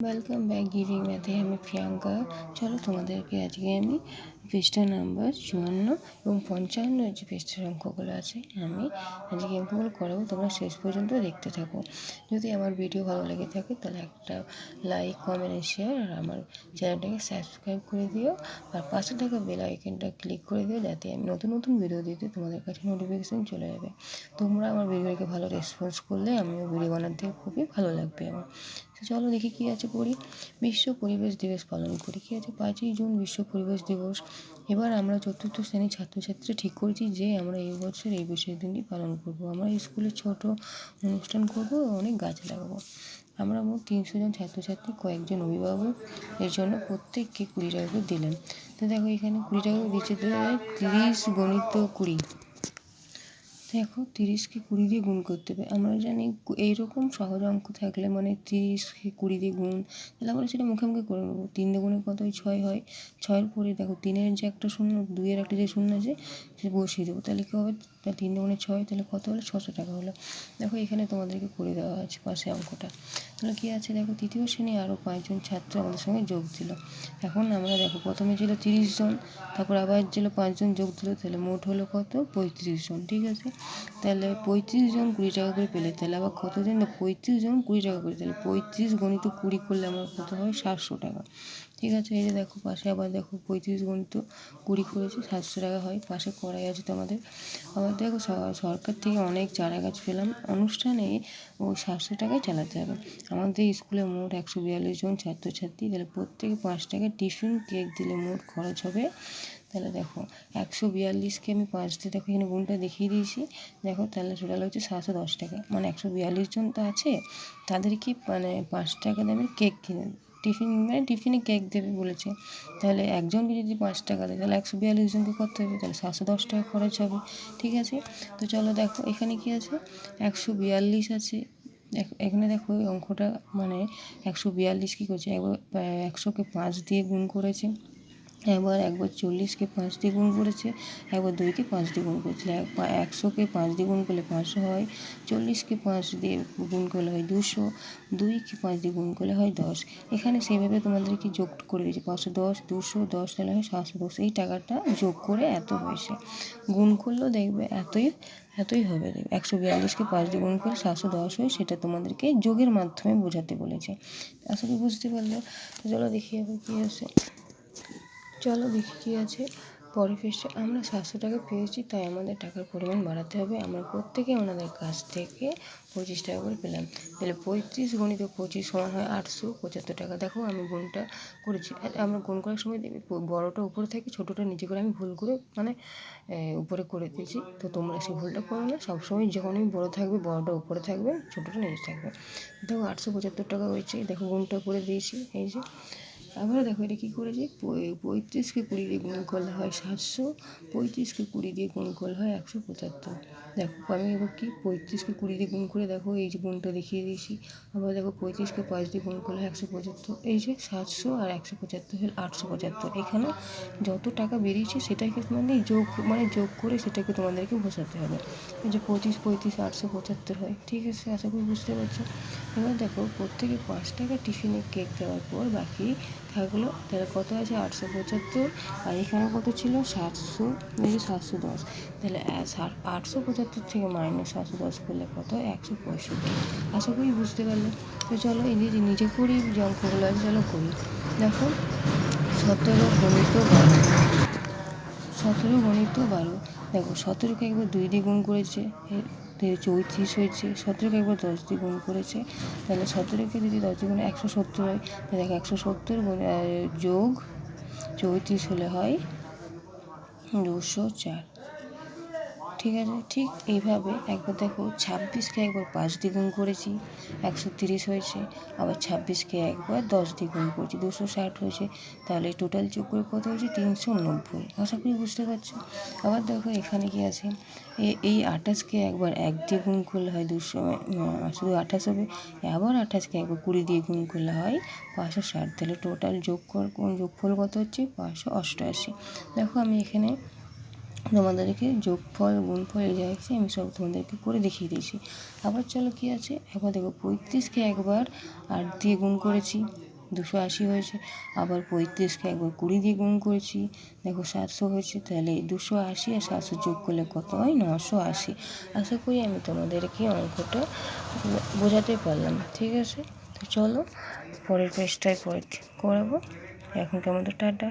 Welcome back giving ম্যাথে আমি প্রিয়াঙ্কা। চলো তোমাদেরকে আজকে আমি পৃষ্ঠা নাম্বার 54 এবং 55 যে পৃষ্ঠার অঙ্কগুলো আছে আমি আজকে অঙ্কগুলো করাবো। তোমরা শেষ পর্যন্ত দেখতে থাকো। যদি আমার ভিডিও ভালো লেগে থাকে তাহলে একটা লাইক, কমেন্ট, শেয়ার আর আমার চ্যানেলটাকে সাবস্ক্রাইব করে দিও। আর পাশে থাকা বেল আইকনটা ক্লিক করে দিও যাতে আমি নতুন নতুন ভিডিও দিতে তোমাদের কাছে নোটিফিকেশান চলে যাবে। তোমরা আমার ভিডিওকে ভালো রেসপন্স করলে আমিও ভিডিও বানাতে খুবই ভালো লাগবে আমার। তো চলো দেখি কী আছে পড়ি। বিশ্ব পরিবেশ দিবস পালন করি। কী আছে 5ই জুন বিশ্ব পরিবেশ দিবস। এবার আমরা চতুর্থ শ্রেণীর ছাত্রছাত্রীরা ঠিক করেছি যে আমরা এই বছর এই বিশেষ দিনটি পালন করব। আমরা স্কুলে ছোট অনুষ্ঠান করব, অনেক গাছ লাগাবো। আমরা মোট 300 জন ছাত্রছাত্রী, কয়েকজন অভিভাবক এর জন্য প্রত্যেককে 20 টাকা করে দিলাম। তো দেখো এখানে 20 টাকা করে দিচ্ছে 30 গণিত 20। দেখো 30কে 20 দিয়ে গুণ করতে হবে। আমরা জানি এইরকম সহজ অঙ্ক থাকলে মানে 30কে 20 দিয়ে গুণ, তাহলে আমরা সেটা মুখে মুখে করে নেবো। 3 দুগুণে কত হয়? 6 হয়। 6-এর পরে দেখো 3-এর যে একটা শূন্য, 2-এর একটা যে শূন্য আছে সে বসিয়ে দেবো। তাহলে কী হবে? 3 দুগুণে 6, তাহলে কত হলো? 600 টাকা হলো। দেখো এখানে তোমাদেরকে করে দেওয়া আছে পাশে অঙ্কটা। তাহলে কী আছে দেখো, তৃতীয় শ্রেণী আরও 5 জন ছাত্র আমাদের সঙ্গে যোগ দিল। এখন আমরা দেখো প্রথমে ছিল 30 জন, তারপর আবার ছিল 5 জন যোগ দিল, তাহলে মোট হলো কত? 35 জন। ঠিক আছে, তাহলে 35 জন 20 টাকা করে পেলে, তাহলে আবার কতজন? 35 জন 20 টাকা করে, তাহলে 35 গণিত 20 করলে আমার কত হয়? 700 টাকা। ঠিক আছে, এই যে দেখো পাশে আবার দেখো 35 গণিত 20 করেছে, 700 টাকা হয়। পাশে করাই আছে তোমাদের। আবার দেখো সরকার থেকে অনেক চারা গাছ পেলাম, অনুষ্ঠানে ওই 700 টাকায় চালাতে হবে। আমাদের স্কুলে মোট 142 জন ছাত্রছাত্রী, তাহলে প্রত্যেকে 5 টাকা টিফিন কেক দিলে মোট খরচ হবে। তাহলে দেখো 142কে আমি 5 দিয়ে, দেখো এখানে গুণটা দেখিয়ে দিয়েছি। দেখো তাহলে টোটাল হচ্ছে 710 টাকা। মানে 142 জন তো আছে, তাদেরকে মানে 5 টাকা দামের কেক কিনে টিফিনে কেক দেবে বলেছে। তাহলে একজনকে যদি 5 টাকা দেয় তাহলে 142 জনকে করতে হবে, তাহলে 710 টাকা খরচ হবে। ঠিক আছে, তো চলো দেখো এখানে কি আছে? 142 আছে। এখানে দেখো এই অঙ্কটা মানে 142 কী করছে? একবার 100কে 5 দিয়ে গুণ করেছে, একবার 40কে 5 দিয়ে গুণ করেছে, একবার 2কে 5 দিয়ে গুণ করেছে। 100কে 5 দিয়ে গুণ করলে 500 হয়, 40কে 5 দিয়ে গুণ করলে হয় 200, 2কে 5 দিয়ে গুণ করলে হয় 10। এখানে সেইভাবে তোমাদেরকে যোগ করে দিয়েছে 510, 210, তাহলে হয় 710। এই টাকাটা যোগ করে এত হয়েছে, গুণ করলেও দেখবে এতই হবে। 142কে 5 দিয়ে গুণ করলে 710 হয়, সেটা তোমাদেরকে যোগের মাধ্যমে বোঝাতে বলেছে। আশা করি বুঝতে পারলে। তো চলো দেখি আবার কী আছে। চলো দেখি কী আছে পরের পৃষ্ঠায়। আমরা 700 টাকা পেয়েছি, তাই আমাদের টাকার পরিমাণ বাড়াতে হবে। আমরা প্রত্যেকে ওনাদের কাছ থেকে 25 টাকা করে পেলাম। তাহলে 35 গণিত 25 সমান হয় 875 টাকা। দেখো আমি গুণটা করেছি। আমরা গুণ করার সময় দেখবি বড়টা উপরে থাকে, ছোটোটা নিচে করে আমি ভুল করে মানে উপরে করে দিয়েছি। তো তোমরা সেই ভুলটা করো না, সবসময় যখনই বড় থাকবে বড়টা উপরে থাকবে, ছোটোটা নিচে থাকবে। দেখো 875 টাকা হয়েছে। দেখো গুণটা করে দিয়েছি, এই যে। আবার দেখো এটা কী করেছি, 35কে 20 দিয়ে গুণ করলে হয় 700, 35কে 20 দিয়ে গুণ করলে হয় 175। দেখো আমি এবার কি 35কে 20 দিয়ে গুণ করে দেখো এই যে গুণটা দেখিয়ে দিয়েছি। আবার দেখো 35কে 5 দিয়ে গুণ করলে 175, এই যে 700 আর 175 হল 875। এখানেও যত টাকা বেরিয়েছে সেটাকে যোগ করে সেটাকে তোমাদেরকে বোঝাতে হবে। এই যে 25 35 875 হয়। ঠিক আছে, আশা করি বুঝতে পারছো। এবার দেখো প্রত্যেকে 5 টাকা টিফিনে কেক দেওয়ার পর বাকি থাকলো, তাহলে কত আছে? 875। আর এখানে কত ছিল? 700, এই যে 710। তাহলে 875 থেকে মাইনাস 710 করলে কত? 165। আশা করি বুঝতে পারলে। তো চলো এই যে নিজে করি যে অঙ্কগুলো আছে, চলো করি। দেখো 17 গণিত 12, 17 গণিত 12। দেখো 17কে একবার 2 দিয়ে গুণ করেছে, 34 হয়েছে। 17কে একবার 10 দিয়ে গুণ করেছে, তাহলে 17কে যদি 10 দিয়ে গুণ 170 হয়। তাহলে দেখো 170 যোগ 34 হলে হয় 204। ঠিক আছে, ঠিক এইভাবে একবার দেখো 26কে একবার 5 দিয়ে গুণ করেছি, 130 হয়েছে। আবার 26কে একবার 10 দিয়ে গুণ করেছি, 260 হয়েছে। তাহলে টোটাল যোগ করে কত হয়েছে? 390। আশা করি বুঝতে পারছো। আবার দেখো এখানে কি আছে, এই 28কে একবার 1 দিয়ে গুণ করলে হয় 200, শুধু 28 হবে। আবার 28কে একবার 20 দিয়ে গুণ করলে হয় 560। তাহলে টোটাল যোগফল কত হচ্ছে? 588। দেখো আমি এখানে তোমাদেরকে যোগফল গুণফল এই জায়গায় আমি সব তোমাদেরকে করে দেখিয়ে দিয়েছি। আবার চলো কি আছে, একবার দেখো 35কে একবার 8 দিয়ে গুণ করেছি, 280 হয়েছে। আবার 35কে একবার 20 দিয়ে গুণ করেছি, দেখো 700 হয়েছে। তাহলে 280 আর 700 যোগ করলে কত হয়? 980। আশা করি আমি তোমাদেরকে অঙ্কটা বোঝাতে পারলাম, ঠিক আছে? তো চলো পরের পেজটায় পরে করাবো। এখন কেমন? তো টাটা।